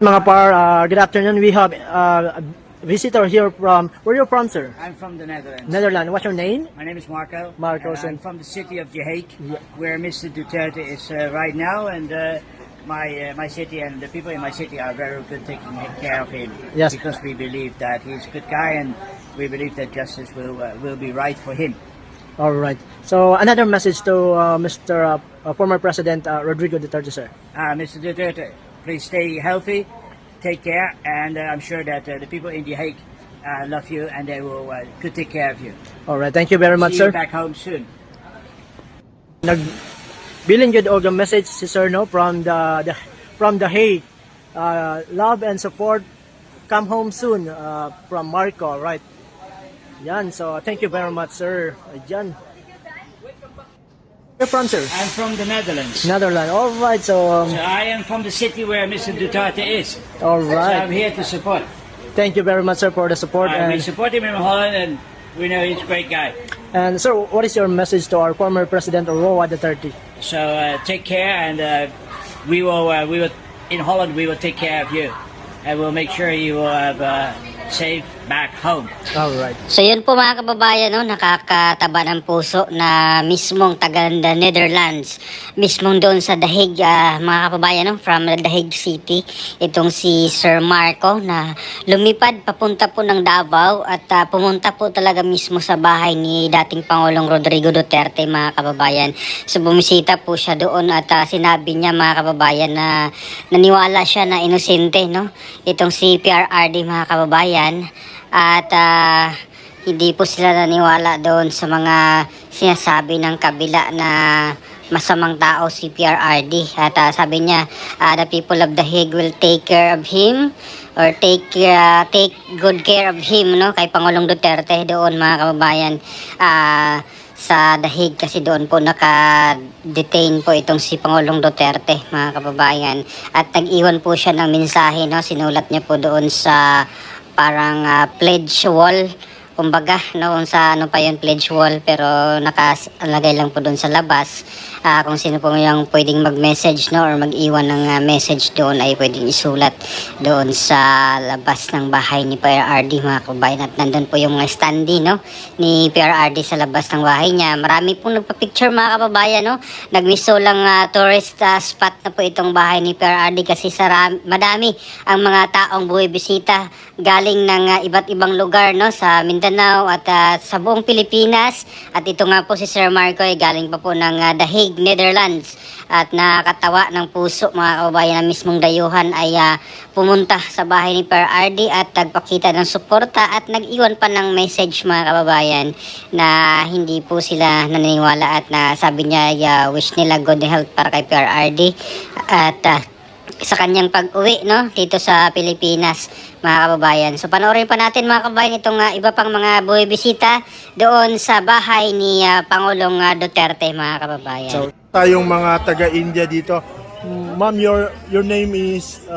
Mga par, good afternoon. We have a visitor here from, where are you from, sir? I'm from the Netherlands. Netherlands. What's your name? My name is Marco. Marco, I'm from the city of The Hague, where Mr. Duterte is right now, and my city and the people in my city are very good taking care of him. Yes. Because we believe that he's a good guy, and we believe that justice will be right for him. All right. So another message to Mr. Former President Rodrigo Duterte, sir. Mr. Duterte, please stay healthy, take care, and I'm sure that the people in The Hague love you, and they will could take care of you. All right. Thank you very much, See sir. you back home soon. Nagbilin jud og message si sir no from the Hague. Love and support. Come home soon from Marco, right? Yan. So thank you very much, sir. Yan. You're from, sir? I'm from the Netherlands. Netherlands. All right. So So I am from the city where Mr. Duterte is. all So right. I'm here to support. Thank you very much, sir, for the support. We support him in Holland, and we know he's a great guy. And sir, what is your message to our former President Roa Duterte? So take care, and we will in Holland we will take care of you, and we'll make sure you will have safe back home. All right. So yun po mga kababayan, no, nakakataba ng puso na mismong taga the Netherlands, mismong doon sa The Hague, mga kababayan, no, from The Hague City, itong si Sir Marco na lumipad papunta po ng Davao at pumunta po talaga mismo sa bahay ni dating Pangulong Rodrigo Duterte, mga kababayan. So bumisita po siya doon at sinabi niya, mga kababayan, na naniwala siya na inosente, no, itong si PRRD, mga kababayan. At hindi po sila naniwala doon sa mga sinasabi ng kabila na masamang tao si PRRD. At sabi niya, the people of The Hague will take care of him, or take good care of him, no, kay Pangulong Duterte doon, mga kababayan, sa The Hague, kasi doon po naka-detain po itong si Pangulong Duterte, mga kababayan. At nag-iwan po siya ng mensahe, no, sinulat niya po doon sa parang pledge wall, kumbaga, no, kung sa ano pa yun, pledge wall, pero nakalagay lang po doon sa labas. Kung sino po yung pwedeng mag-message, no, or mag-iwan ng message doon ay pwedeng isulat doon sa labas ng bahay ni PRRD, mga kababayan. At nandun po yung mga standee, no, ni PRRD sa labas ng bahay niya. Marami pong nagpa-picture, mga kababayan, no. Nagmiso lang tourist spot na po itong bahay ni PRRD kasi madami ang mga taong buwibisita galing ng iba't ibang lugar, no, sa Mindanao at sa buong Pilipinas. At ito nga po si Sir Marco ay galing pa po ng The Hague, Netherlands. At nakakatawa ng puso, mga kababayan, na mismong dayuhan ay pumunta sa bahay ni PRRD at nagpakita ng suporta at nag-iwan pa ng message, mga kababayan, na hindi po sila naniniwala at na sabi niya wish nila good health para kay PRRD at sa kanyang pag-uwi, no, dito sa Pilipinas, mga kababayan. So panoorin pa natin, mga kababayan, itong iba pang mga buwibisita doon sa bahay ni Pangulong Duterte, mga kababayan. So, tayong mga taga-India dito. Ma'am, your name is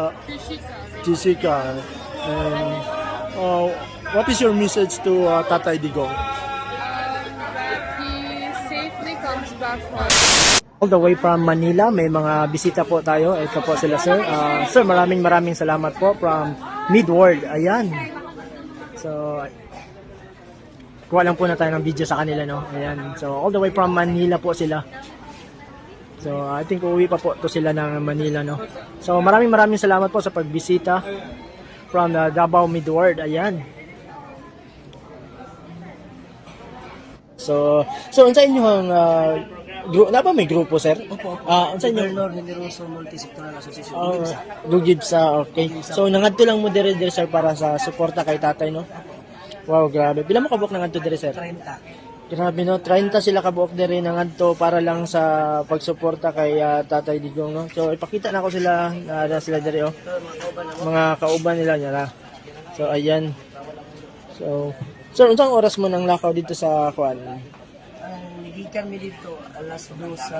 Jessica. And what is your message to Tatay Digong? He safely comes back home. All the way from Manila, may mga bisita po tayo. Ito po sila, sir. Sir, maraming salamat po from Midworld. Ayan. So, kuha lang po na tayo ng video sa kanila, no? Ayan. So, all the way from Manila po sila. So, I think uuwi pa po to sila ng Manila, no? So, maraming salamat po sa pagbisita from Davao Midworld. Ayan. So unsa inyong na ba may grupo, sir? Opo. Unsa inyong Governor Generoso Multisectoral Association. Lugibsa, okay. So nangadto lang mo dire sir para sa suporta kay tatay, no? Wow, grabe. Pila mo kabuok nangadto dire, sir? 30. Grabe, no? 30 sila kabuok dire nangadto para lang sa pagsuporta kay Tatay Digong, no? So ipakita na ko sila na sila dire, oh. Mga kauban nila niya. So ayan. So sir, unsang oras mo nang lakaw dito sa kuan? Nagikan mi dito alas 2 sa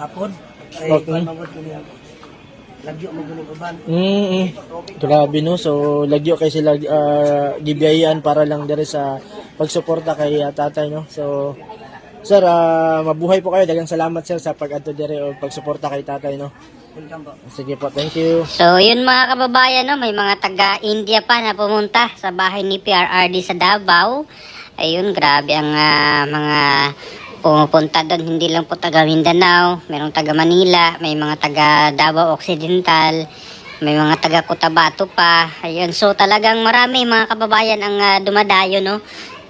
hapon. Ay, Okay. panawad ko yung lagyo mo guling uban. Grabe, no? So lagyo kay sila gibiyayan para lang dire sa pagsuporta kay tatay, no? So sir, mabuhay po kayo. Daghang salamat, sir, sa pag-adto dire o pagsuporta kay tatay, no? Welcome po. Sige po, thank you. So, yun mga kababayan, no, may mga taga-India pa na pumunta sa bahay ni PRRD sa Davao. Ayun, grabe ang mga pumupunta doon. Hindi lang po taga Mindanao, mayroong taga Manila, may mga taga Davao Occidental, may mga taga Cotabato pa. Ayun, so talagang marami mga kababayan ang dumadayo, no.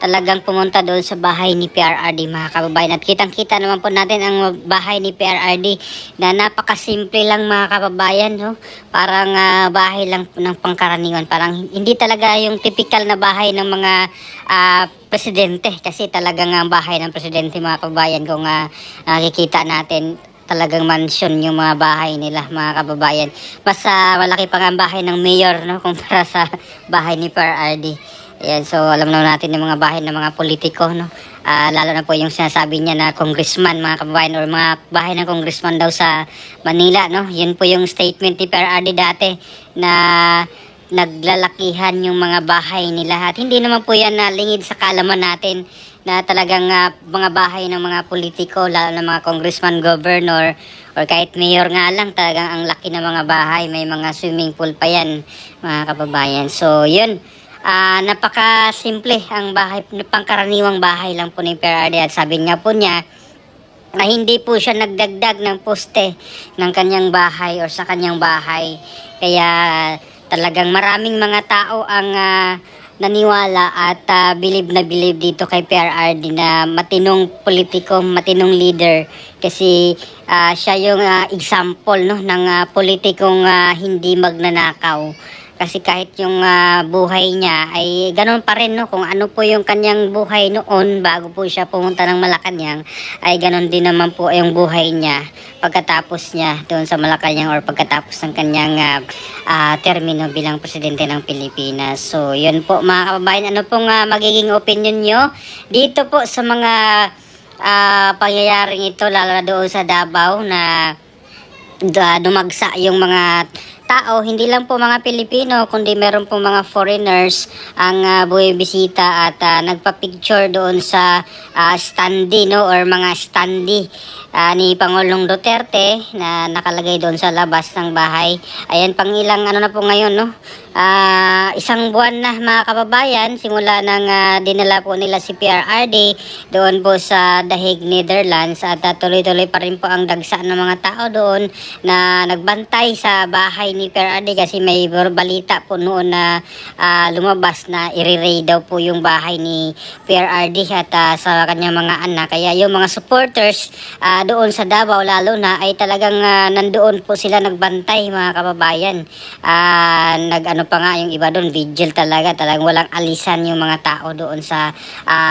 Talagang pumunta doon sa bahay ni PRRD mga kababayan. At kitang-kita naman po natin ang bahay ni PRRD na napakasimple lang mga kababayan. No? Parang bahay lang ng pangkaraniwan. Parang hindi talaga yung typical na bahay ng mga presidente. Kasi talagang ang bahay ng presidente mga kababayan kung nakikita natin talagang mansion yung mga bahay nila mga kababayan. Mas malaki pa nga ang bahay ng mayor no, kumpara sa bahay ni PRRD. Ayan, so alam na natin yung mga bahay ng mga politiko, no? Lalo na po yung sinasabi niya na congressman, mga kababayan, or mga bahay ng congressman daw sa Manila, no? Yun po yung statement ni PRRD dati na naglalakihan yung mga bahay nila. At hindi naman po yan lingid sa kaalaman natin na talagang mga bahay ng mga politiko, lalo na mga congressman, governor, or kahit mayor nga lang, talagang ang laki ng mga bahay. May mga swimming pool pa yan, mga kababayan. So, yun. Napaka-simple ang bahay, pangkaraniwang bahay lang po ni PRRD at sabi nga po niya na hindi po siya nagdagdag ng poste ng kanyang bahay o sa kanyang bahay. Kaya talagang maraming mga tao ang naniwala at bilib na bilib dito kay PRRD na matinong politiko, matinong leader kasi siya yung example no, ng politikong hindi magnanakaw. Kasi kahit yung buhay niya ay ganoon pa rin, no? Kung ano po yung kanyang buhay noon bago po siya pumunta ng Malacanang, ay ganoon din naman po yung buhay niya pagkatapos niya doon sa Malacanang or pagkatapos ng kanyang termino bilang presidente ng Pilipinas. So, yun po mga kababayan, ano pong magiging opinion nyo dito po sa mga pangyayaring ito, lalo na doon sa Davao na dumagsa yung mga tao, hindi lang po mga Pilipino, kundi meron po mga foreigners ang buwibisita at nagpa-picture doon sa standee, no, or mga standee ni Pangulong Duterte na nakalagay doon sa labas ng bahay. Ayan, pang ilang ano na po ngayon, no? Isang buwan na mga kababayan, simula nang dinala po nila si PRRD doon po sa Dahig, Netherlands at tuloy-tuloy pa rin po ang dagsa ng mga tao doon na nagbantay sa bahay ni PRRD kasi may balita po noon na lumabas na i-raid daw po yung bahay ni PRRD at sa kanyang mga anak. Kaya yung mga supporters doon sa Davao lalo na ay talagang nandoon po sila nagbantay mga kababayan. Nag-ano pa nga yung iba doon, vigil talaga, talagang walang alisan yung mga tao doon sa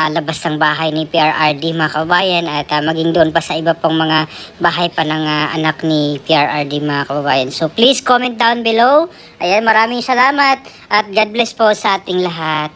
labas ng bahay ni PRRD mga kababayan at maging doon pa sa iba pang mga bahay pa ng anak ni PRRD mga kababayan. So please comment down below. Ayan, maraming salamat at God bless po sa ating lahat.